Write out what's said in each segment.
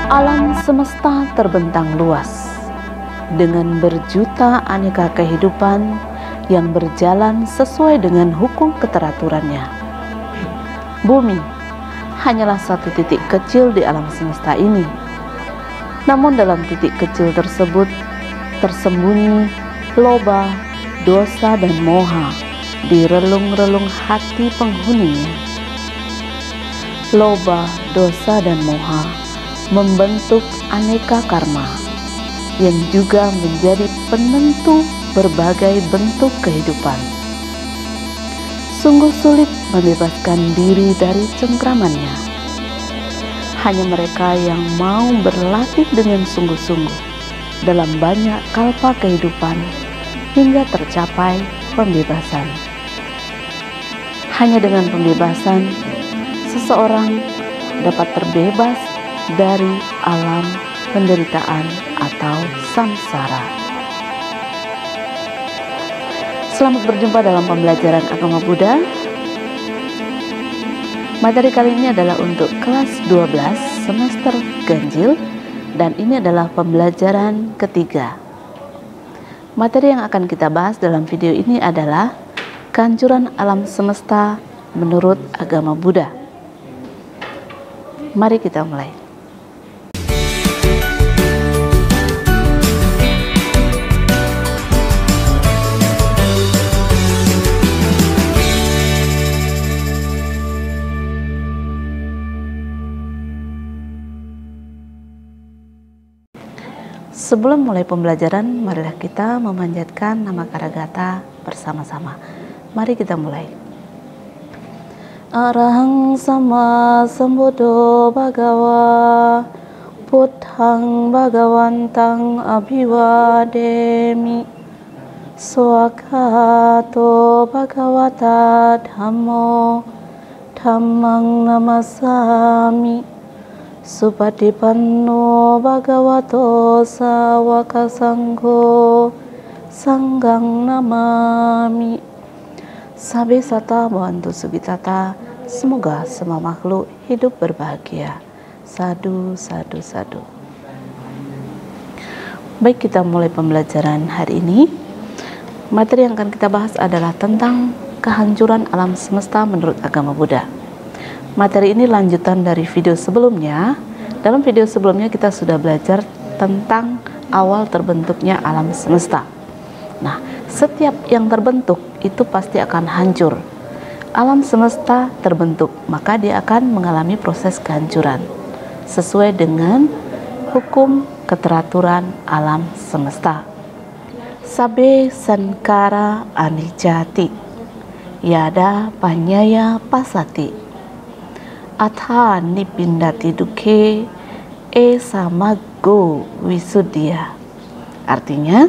Alam semesta terbentang luas dengan berjuta aneka kehidupan yang berjalan sesuai dengan hukum keteraturannya. Bumi hanyalah satu titik kecil di alam semesta ini. Namun dalam titik kecil tersebut tersembunyi loba, dosa dan moha di relung-relung hati penghuninya. Loba, dosa dan moha membentuk aneka karma yang juga menjadi penentu berbagai bentuk kehidupan. Sungguh sulit membebaskan diri dari cengkramannya. Hanya mereka yang mau berlatih dengan sungguh-sungguh dalam banyak kalpa kehidupan hingga tercapai pembebasan. Hanya dengan pembebasan, seseorang dapat terbebas dari alam penderitaan atau samsara. Selamat berjumpa dalam pembelajaran agama Buddha. Materi kali ini adalah untuk kelas 12 semester ganjil dan ini adalah pembelajaran ketiga. Materi yang akan kita bahas dalam video ini adalah kehancuran alam semesta menurut agama Buddha. Mari kita mulai. Sebelum mulai pembelajaran, marilah kita memanjatkan nama Karagata bersama-sama. Mari kita mulai. Arahang sama sambuddho bhagava Buddhang bhagavantang abhivademi Swakato bhagavata dhammo dhammang namasami Supatipanno bhagavato sawaka sangho sanggang namami. Sabe sata bantu sugitata, semoga semua makhluk hidup berbahagia. Sadu, sadu, sadu. Baik, kita mulai pembelajaran hari ini. Materi yang akan kita bahas adalah tentang kehancuran alam semesta menurut agama Buddha. Materi ini lanjutan dari video sebelumnya. Dalam video sebelumnya kita sudah belajar tentang awal terbentuknya alam semesta. Nah, setiap yang terbentuk itu pasti akan hancur. Alam semesta terbentuk, maka dia akan mengalami proses kehancuran sesuai dengan hukum keteraturan alam semesta. Sabe sankara anicati, yada panyaya pasati. Atha nipindati duke samago wisuddhya. Artinya,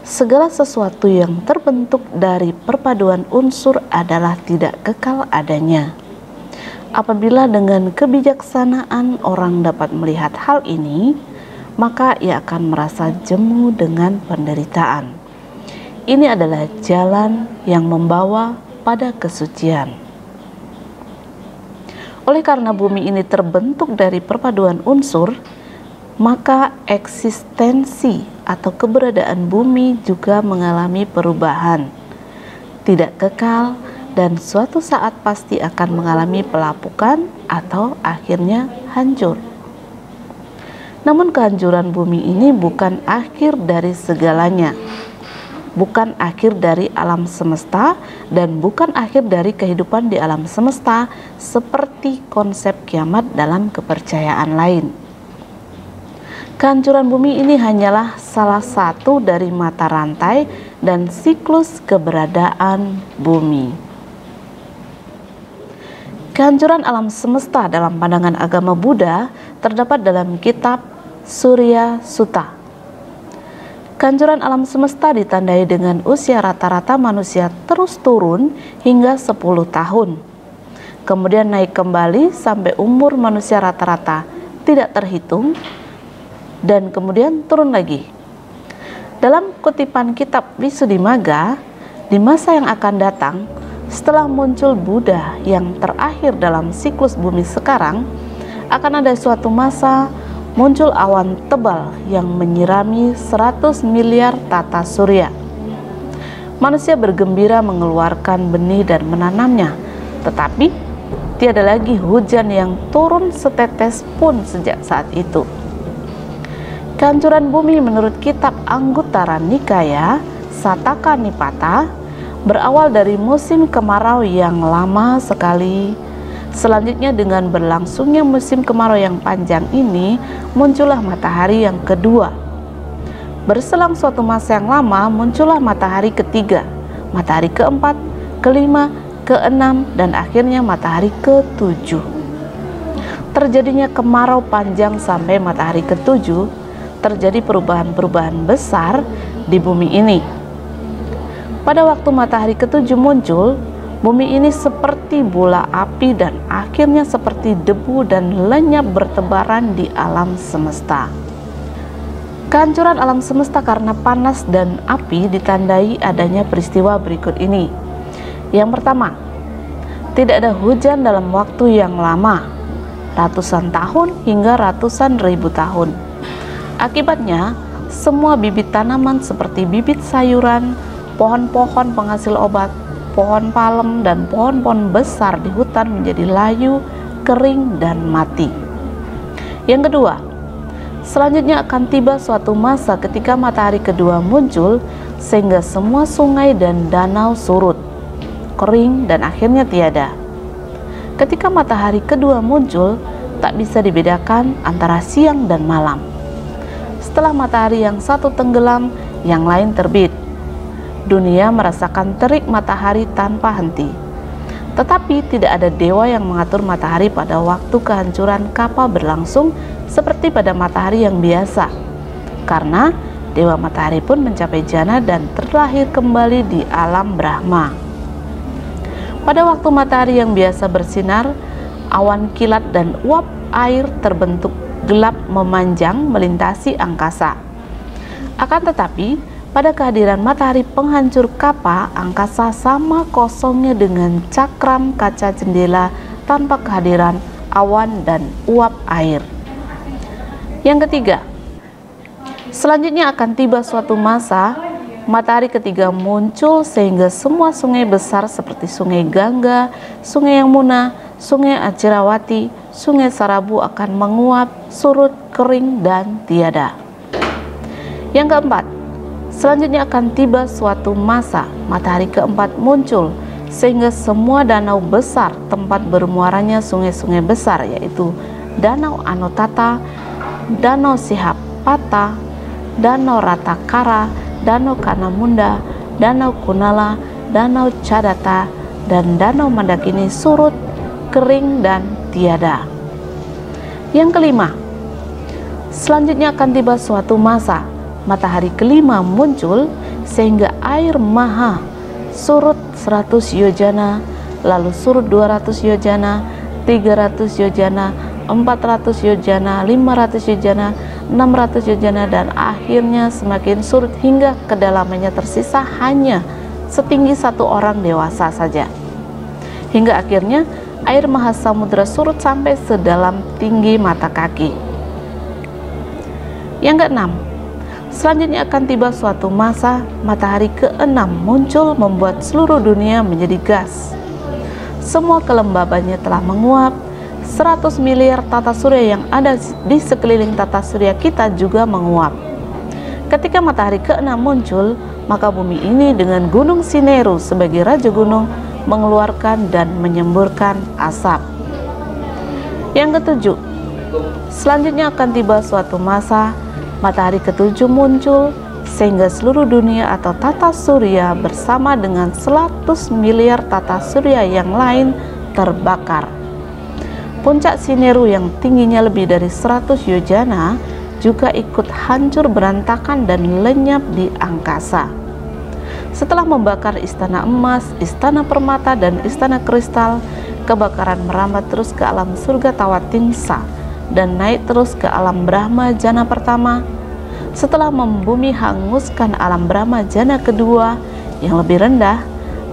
segala sesuatu yang terbentuk dari perpaduan unsur adalah tidak kekal adanya. Apabila dengan kebijaksanaan orang dapat melihat hal ini, maka ia akan merasa jemu dengan penderitaan. Ini adalah jalan yang membawa pada kesucian. Oleh karena bumi ini terbentuk dari perpaduan unsur, maka eksistensi atau keberadaan bumi juga mengalami perubahan, tidak kekal, dan suatu saat pasti akan mengalami pelapukan atau akhirnya hancur. Namun kehancuran bumi ini bukan akhir dari segalanya, bukan akhir dari alam semesta, dan bukan akhir dari kehidupan di alam semesta seperti konsep kiamat dalam kepercayaan lain. Kehancuran bumi ini hanyalah salah satu dari mata rantai dan siklus keberadaan bumi. Kehancuran alam semesta dalam pandangan agama Buddha terdapat dalam kitab Surya Sutta. Kehancuran alam semesta ditandai dengan usia rata-rata manusia terus turun hingga 10 tahun. Kemudian naik kembali sampai umur manusia rata-rata tidak terhitung dan kemudian turun lagi. Dalam kutipan kitab Visuddhimagga, di masa yang akan datang, setelah muncul Buddha yang terakhir dalam siklus bumi sekarang, akan ada suatu masa muncul awan tebal yang menyirami 100 miliar tata surya. Manusia bergembira mengeluarkan benih dan menanamnya, tetapi tiada lagi hujan yang turun setetes pun sejak saat itu. Kehancuran bumi menurut kitab Anguttara Nikaya Sattaka Nipata berawal dari musim kemarau yang lama sekali. Selanjutnya, dengan berlangsungnya musim kemarau yang panjang ini, muncullah matahari yang kedua. Berselang suatu masa yang lama, muncullah matahari ketiga, matahari keempat, kelima, keenam, dan akhirnya matahari ketujuh. Terjadinya kemarau panjang sampai matahari ketujuh, terjadi perubahan-perubahan besar di bumi ini. Pada waktu matahari ketujuh muncul, bumi ini seperti bola api dan akhirnya seperti debu dan lenyap bertebaran di alam semesta. Kehancuran alam semesta karena panas dan api ditandai adanya peristiwa berikut ini. Yang pertama, tidak ada hujan dalam waktu yang lama, ratusan tahun hingga ratusan ribu tahun. Akibatnya, semua bibit tanaman seperti bibit sayuran, pohon-pohon penghasil obat, pohon palem, dan pohon-pohon besar di hutan menjadi layu, kering, dan mati. Yang kedua, selanjutnya akan tiba suatu masa ketika matahari kedua muncul, sehingga semua sungai dan danau surut, kering, dan akhirnya tiada. Ketika matahari kedua muncul, tak bisa dibedakan antara siang dan malam. Setelah matahari yang satu tenggelam, yang lain terbit. Dunia merasakan terik matahari tanpa henti. Tetapi tidak ada dewa yang mengatur matahari pada waktu kehancuran kappa berlangsung seperti pada matahari yang biasa. Karena dewa matahari pun mencapai jana dan terlahir kembali di alam Brahma. Pada waktu matahari yang biasa bersinar, awan kilat dan uap air terbentuk gelap memanjang melintasi angkasa. Akan tetapi, pada kehadiran matahari penghancur kappa, angkasa sama kosongnya dengan cakram kaca jendela tanpa kehadiran awan dan uap air. Yang ketiga, selanjutnya akan tiba suatu masa matahari ketiga muncul sehingga semua sungai besar seperti sungai Gangga, sungai Yamuna, sungai Acirawati, sungai Sarabu akan menguap, surut, kering, dan tiada. Yang keempat, selanjutnya akan tiba suatu masa matahari keempat muncul sehingga semua danau besar tempat bermuaranya sungai-sungai besar, yaitu Danau Anotata, Danau Sihapata, Danau Ratakara, Danau Kanamunda, Danau Kunala, Danau Cadata, dan Danau Mandakini surut, kering, dan tiada. Yang kelima, selanjutnya akan tiba suatu masa matahari kelima muncul sehingga air maha surut 100 yojana, lalu surut 200 yojana, 300 yojana, 400 yojana, 500 yojana, 600 yojana, dan akhirnya semakin surut hingga kedalamannya tersisa hanya setinggi satu orang dewasa saja. Hingga akhirnya air mahasamudra surut sampai sedalam tinggi mata kaki. Yang keenam, selanjutnya akan tiba suatu masa matahari keenam muncul membuat seluruh dunia menjadi gas. Semua kelembabannya telah menguap. 100 miliar tata surya yang ada di sekeliling tata surya kita juga menguap. Ketika matahari keenam muncul, maka bumi ini dengan gunung Sineru sebagai raja gunung mengeluarkan dan menyemburkan asap. Yang ketujuh, selanjutnya akan tiba suatu masa matahari ketujuh muncul sehingga seluruh dunia atau tata surya bersama dengan 100 miliar tata surya yang lain terbakar. Puncak Sineru yang tingginya lebih dari 100 yojana juga ikut hancur berantakan dan lenyap di angkasa. Setelah membakar istana emas, istana permata, dan istana kristal, kebakaran merambat terus ke alam surga Tawatingsa dan naik terus ke alam Brahma Jana pertama. Setelah membumi hanguskan alam Brahma Jana kedua yang lebih rendah,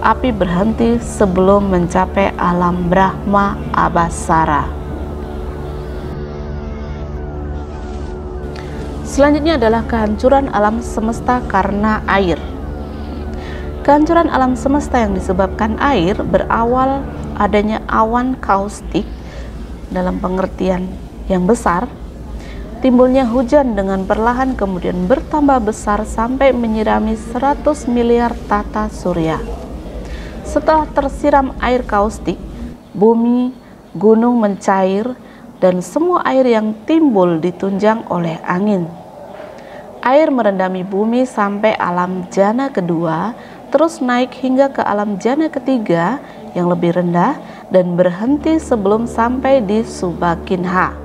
api berhenti sebelum mencapai alam Brahma Abasara. Selanjutnya adalah kehancuran alam semesta karena air. Kehancuran alam semesta yang disebabkan air berawal adanya awan kaustik dalam pengertian yang besar, timbulnya hujan dengan perlahan kemudian bertambah besar sampai menyirami 100 miliar tata surya. Setelah tersiram air kaustik, bumi, gunung mencair, dan semua air yang timbul ditunjang oleh angin. Air merendami bumi sampai alam jana kedua, terus naik hingga ke alam jana ketiga yang lebih rendah dan berhenti sebelum sampai di Subakinha.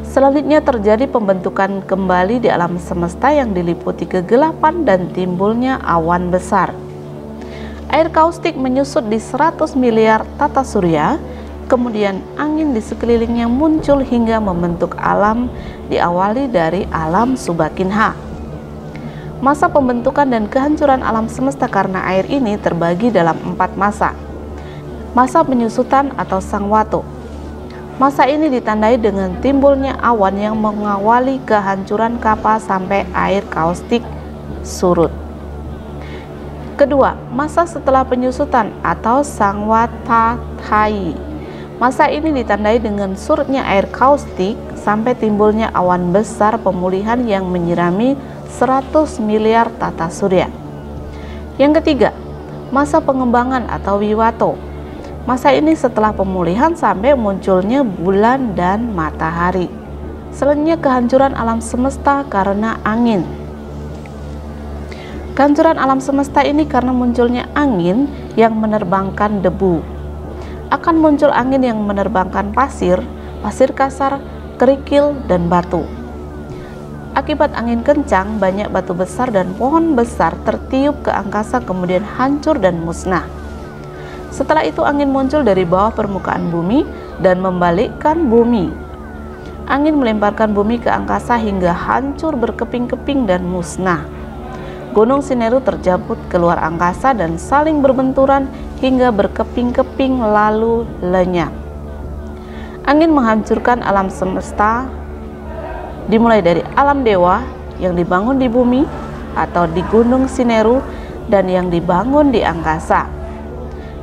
Selanjutnya terjadi pembentukan kembali di alam semesta yang diliputi kegelapan dan timbulnya awan besar. Air kaustik menyusut di 100 miliar tata surya, kemudian angin di sekelilingnya muncul hingga membentuk alam diawali dari alam Subakinha. Masa pembentukan dan kehancuran alam semesta karena air ini terbagi dalam 4 masa. Masa penyusutan atau Sangwatu. Masa ini ditandai dengan timbulnya awan yang mengawali kehancuran kapal sampai air kaustik surut. Kedua, masa setelah penyusutan atau Sangwatathai. Masa ini ditandai dengan surutnya air kaustik sampai timbulnya awan besar pemulihan yang menyirami 100 miliar tata surya. Yang ketiga, masa pengembangan atau Wiwato. Masa ini setelah pemulihan sampai munculnya bulan dan matahari. Selanjutnya kehancuran alam semesta karena angin. Kehancuran alam semesta ini karena munculnya angin yang menerbangkan debu. Akan muncul angin yang menerbangkan pasir, pasir kasar, kerikil, dan batu. Akibat angin kencang, banyak batu besar dan pohon besar tertiup ke angkasa kemudian hancur dan musnah. Setelah itu angin muncul dari bawah permukaan bumi dan membalikkan bumi. Angin melemparkan bumi ke angkasa hingga hancur berkeping-keping dan musnah. Gunung Sineru terjabut keluar angkasa dan saling berbenturan hingga berkeping-keping lalu lenyap. Angin menghancurkan alam semesta, dimulai dari alam dewa yang dibangun di bumi atau di Gunung Sineru dan yang dibangun di angkasa.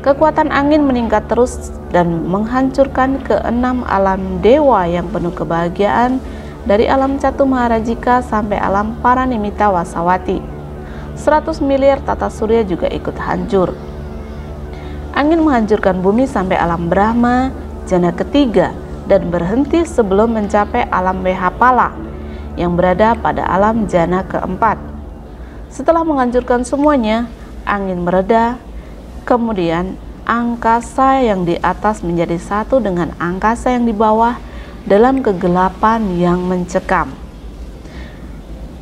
Kekuatan angin meningkat terus dan menghancurkan keenam alam dewa yang penuh kebahagiaan dari alam Catu Maharajika sampai alam Paranimita Wasawati. 100 miliar tata surya juga ikut hancur. Angin menghancurkan bumi sampai alam Brahma, jana ketiga, dan berhenti sebelum mencapai alam Wehapala yang berada pada alam jana keempat. Setelah menghancurkan semuanya, angin mereda, kemudian angkasa yang di atas menjadi satu dengan angkasa yang di bawah dalam kegelapan yang mencekam.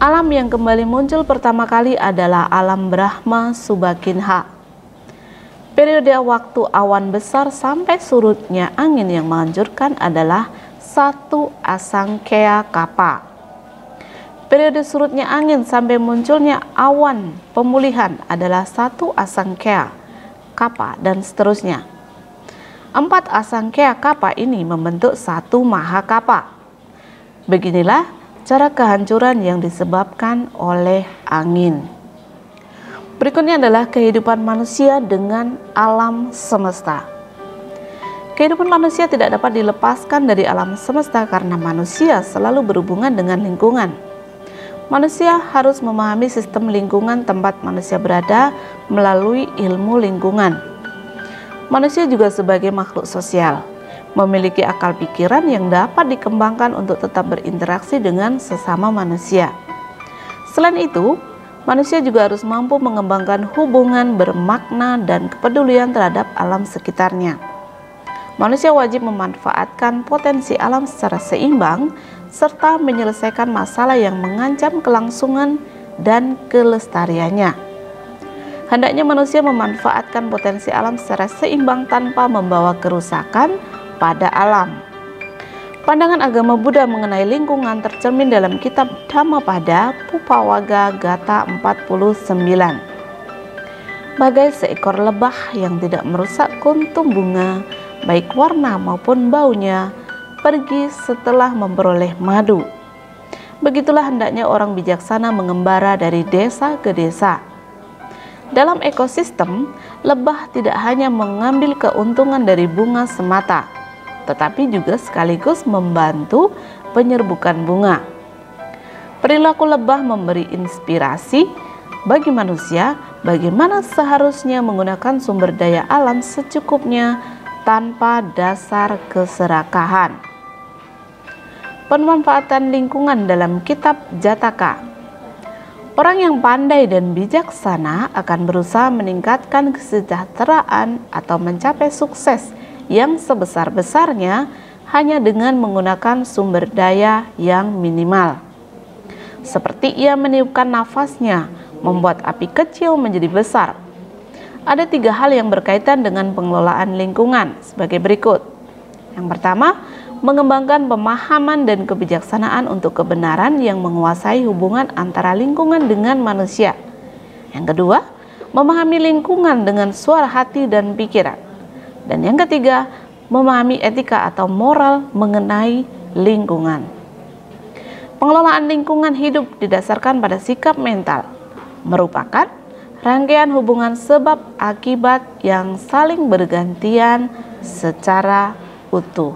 Alam yang kembali muncul pertama kali adalah alam Brahma Subakinha. Periode waktu awan besar sampai surutnya angin yang menghancurkan adalah 1 Asangkaya Kapa. Periode surutnya angin sampai munculnya awan pemulihan adalah 1 Asangkaya Kapa dan seterusnya. 4 Asangkaya Kapa ini membentuk 1 Mahakapa. Beginilah cara kehancuran yang disebabkan oleh angin. Berikutnya adalah kehidupan manusia dengan alam semesta. Kehidupan manusia tidak dapat dilepaskan dari alam semesta karena manusia selalu berhubungan dengan lingkungan. Manusia harus memahami sistem lingkungan tempat manusia berada melalui ilmu lingkungan. Manusia juga sebagai makhluk sosial, memiliki akal pikiran yang dapat dikembangkan untuk tetap berinteraksi dengan sesama manusia. Selain itu, manusia juga harus mampu mengembangkan hubungan bermakna dan kepedulian terhadap alam sekitarnya. Manusia wajib memanfaatkan potensi alam secara seimbang serta menyelesaikan masalah yang mengancam kelangsungan dan kelestariannya. Hendaknya manusia memanfaatkan potensi alam secara seimbang tanpa membawa kerusakan pada alam. Pandangan agama Buddha mengenai lingkungan tercermin dalam kitab Dhammapada Pupawaga Gata 49. Bagai seekor lebah yang tidak merusak kuntum bunga, baik warna maupun baunya, pergi setelah memperoleh madu. Begitulah hendaknya orang bijaksana mengembara dari desa ke desa. Dalam ekosistem, lebah tidak hanya mengambil keuntungan dari bunga semata, tetapi juga sekaligus membantu penyerbukan bunga. Perilaku lebah memberi inspirasi bagi manusia bagaimana seharusnya menggunakan sumber daya alam secukupnya tanpa dasar keserakahan. Pemanfaatan lingkungan dalam kitab Jataka. Orang yang pandai dan bijaksana akan berusaha meningkatkan kesejahteraan atau mencapai sukses yang sebesar-besarnya hanya dengan menggunakan sumber daya yang minimal. Seperti ia meniupkan nafasnya, membuat api kecil menjadi besar. Ada 3 hal yang berkaitan dengan pengelolaan lingkungan sebagai berikut. Yang pertama, mengembangkan pemahaman dan kebijaksanaan untuk kebenaran yang menguasai hubungan antara lingkungan dengan manusia. Yang kedua, memahami lingkungan dengan suara hati dan pikiran. Dan yang ketiga, memahami etika atau moral mengenai lingkungan. Pengelolaan lingkungan hidup didasarkan pada sikap mental, merupakan rangkaian hubungan sebab akibat yang saling bergantian secara utuh.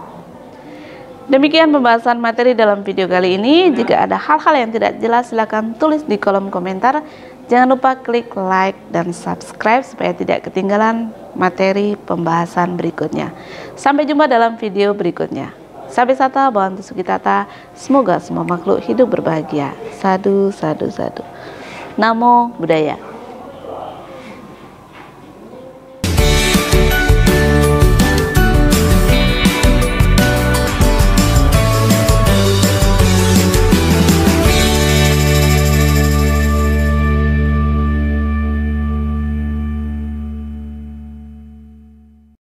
Demikian pembahasan materi dalam video kali ini. Jika ada hal-hal yang tidak jelas, silakan tulis di kolom komentar. Jangan lupa klik like dan subscribe supaya tidak ketinggalan materi pembahasan berikutnya. Sampai jumpa dalam video berikutnya. Sabe sata, Bhavantu Sukhitata. Semoga semua makhluk hidup berbahagia. Sadu, sadu, sadu. Namo Buddhaya.